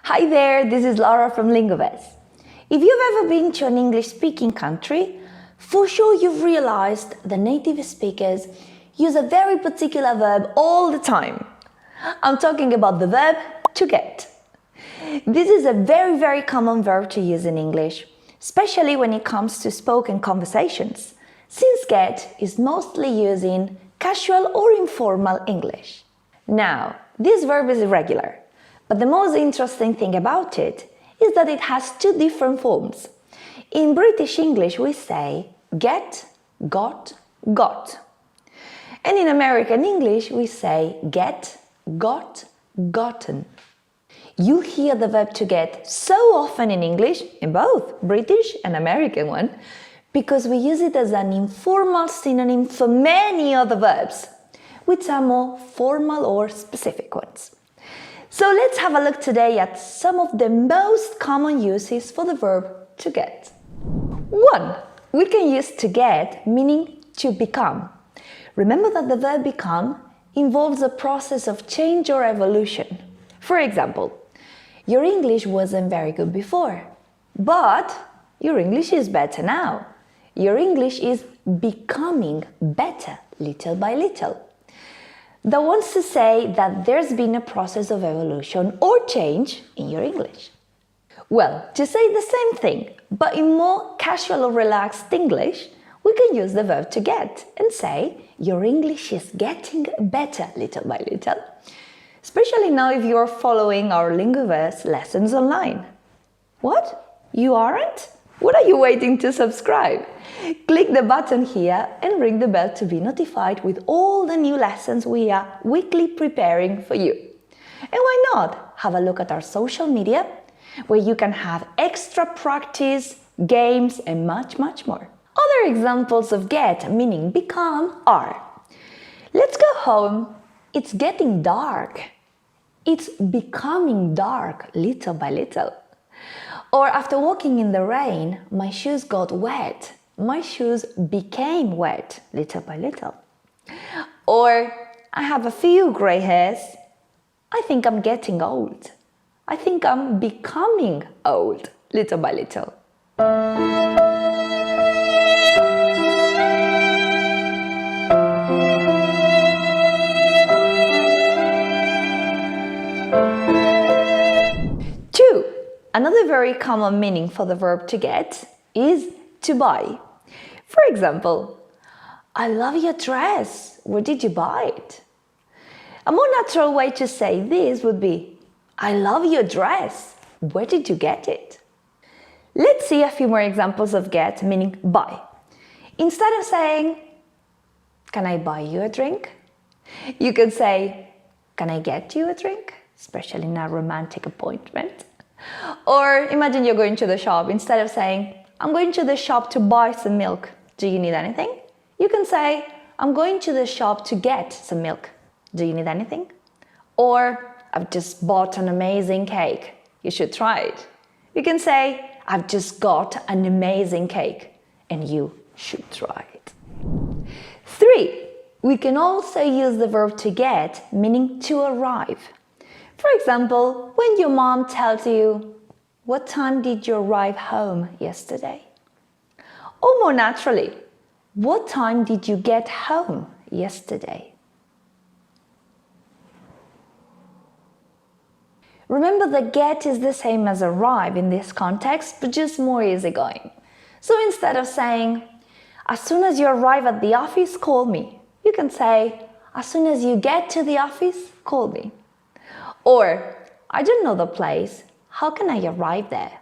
Hi there, this is Laura from Lingoverse. If you've ever been to an English-speaking country, for sure you've realized the native speakers use a very particular verb all the time. I'm talking about the verb to get. This is a very common verb to use in English, especially when it comes to spoken conversations, since get is mostly used in casual or informal English. Now, this verb is irregular, but the most interesting thing about it is that it has two different forms. In British English, we say get, got, got. And in American English, we say get, got, gotten. You hear the verb to get so often in English, in both British and American one, because we use it as an informal synonym for many other verbs, which are more formal or specific ones. So let's have a look today at some of the most common uses for the verb to get. 1. We can use to get meaning to become. Remember that the verb become involves a process of change or evolution. For example, your English wasn't very good before, but your English is better now. Your English is becoming better little by little. That wants to say that there's been a process of evolution or change in your English. Well, to say the same thing, but in more casual or relaxed English, we can use the verb to get and say, your English is getting better little by little. Especially now if you're following our Lingoverse lessons online. What? You aren't? What are you waiting to subscribe? Click the button here and ring the bell to be notified with all the new lessons we are weekly preparing for you. And why not have a look at our social media, where you can have extra practice, games, and much more. Other examples of get meaning become are: let's go home, it's getting dark. It's becoming dark little by little. Or after walking in the rain, my shoes got wet. My shoes became wet little by little. Or I have a few gray hairs. I think I'm getting old. I think I'm becoming old little by little. 2. Another very common meaning for the verb to get is to buy. For example, I love your dress. Where did you buy it? A more natural way to say this would be, I love your dress. Where did you get it? Let's see a few more examples of get meaning buy. Instead of saying, can I buy you a drink? You can say, can I get you a drink? Especially in a romantic appointment. Or imagine you're going to the shop. Instead of saying, I'm going to the shop to buy some milk. Do you need anything? You can say, I'm going to the shop to get some milk. Do you need anything? Or, I've just bought an amazing cake. You should try it. You can say, I've just got an amazing cake, and you should try it. 3. We can also use the verb to get, meaning to arrive. For example, when your mom tells you, what time did you arrive home yesterday? Or more naturally, what time did you get home yesterday? Remember that get is the same as arrive in this context, but just more easygoing. So instead of saying, as soon as you arrive at the office, call me, you can say, as soon as you get to the office, call me. Or, I don't know the place, how can I arrive there?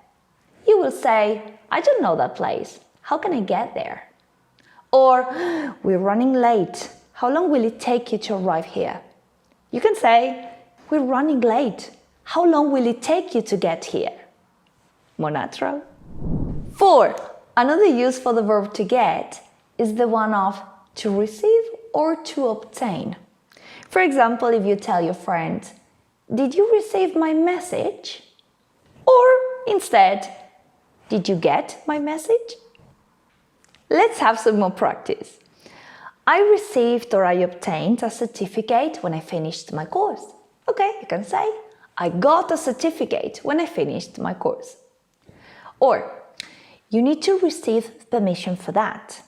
You will say, I don't know that place, how can I get there? Or, we're running late, how long will it take you to arrive here? You can say, we're running late, how long will it take you to get here? More natural. 4. Another use for the verb to get is the one of to receive or to obtain. For example, if you tell your friend, did you receive my message? Or instead, did you get my message? Let's have some more practice. I received or I obtained a certificate when I finished my course. Okay, you can say, I got a certificate when I finished my course. Or, you need to receive permission for that.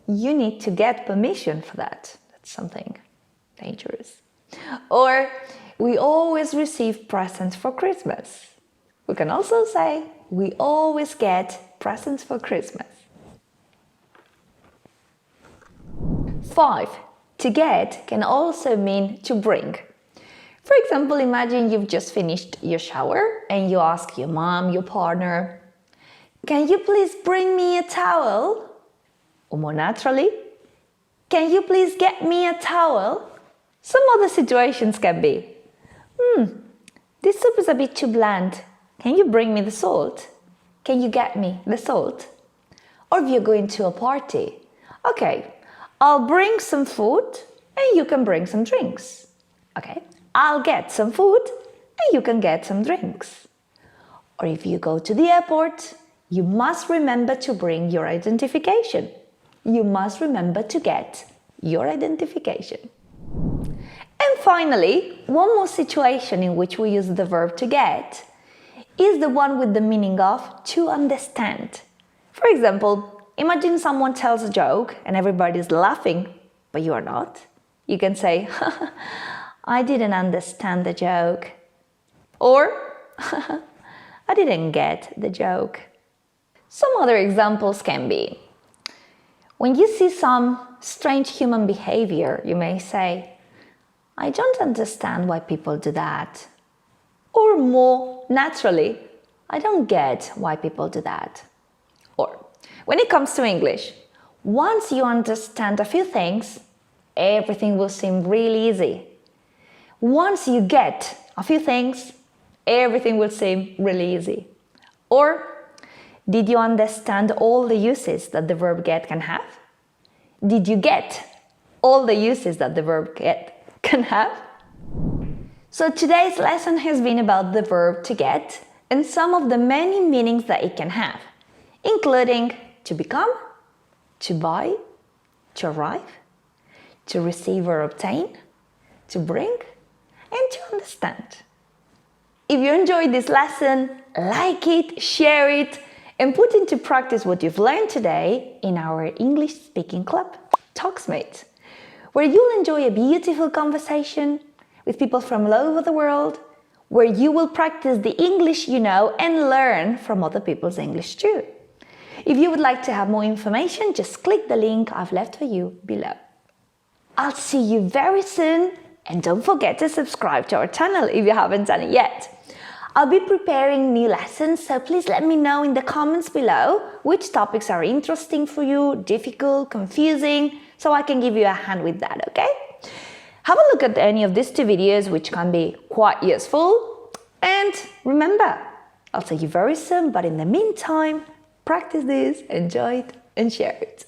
You need to get permission for that. That's something dangerous. Or, we always receive presents for Christmas. We can also say, we always get presents for Christmas. 5. To get can also mean to bring. For example, imagine you've just finished your shower and you ask your mom, your partner, "Can you please bring me a towel?" Or more naturally, "Can you please get me a towel?" Some other situations can be, "This soup is a bit too bland. Can you bring me the salt? Can you get me the salt?" Or if you're going to a party, "Okay, I'll bring some food and you can bring some drinks." Okay, I'll get some food and you can get some drinks. Or if you go to the airport, you must remember to bring your identification. You must remember to get your identification. And finally, one more situation in which we use the verb to get is the one with the meaning of to understand. For example, imagine someone tells a joke and everybody's laughing, but you are not. You can say, "I didn't understand the joke." Or, "I didn't get the joke." Some other examples can be, when you see some strange human behavior, you may say, "I don't understand why people do that." Or more naturally, "I don't get why people do that." Or, when it comes to English, once you understand a few things, everything will seem really easy. Once you get a few things, everything will seem really easy. Or, did you understand all the uses that the verb get can have? Did you get all the uses that the verb get can have? So today's lesson has been about the verb to get and some of the many meanings that it can have, including to become, to buy, to arrive, to receive or obtain, to bring, and to understand. If you enjoyed this lesson, like it, share it, and put into practice what you've learned today in our English speaking club, Talksmate, where you'll enjoy a beautiful conversation with people from all over the world, where you will practice the English you know and learn from other people's English too. If you would like to have more information, just click the link I've left for you below. I'll see you very soon, and don't forget to subscribe to our channel if you haven't done it yet. I'll be preparing new lessons, so please let me know in the comments below which topics are interesting for you, difficult, confusing, so I can give you a hand with that, okay? Have a look at any of these 2 videos, which can be quite useful. And remember, I'll see you very soon, but in the meantime, practice this, enjoy it, and share it.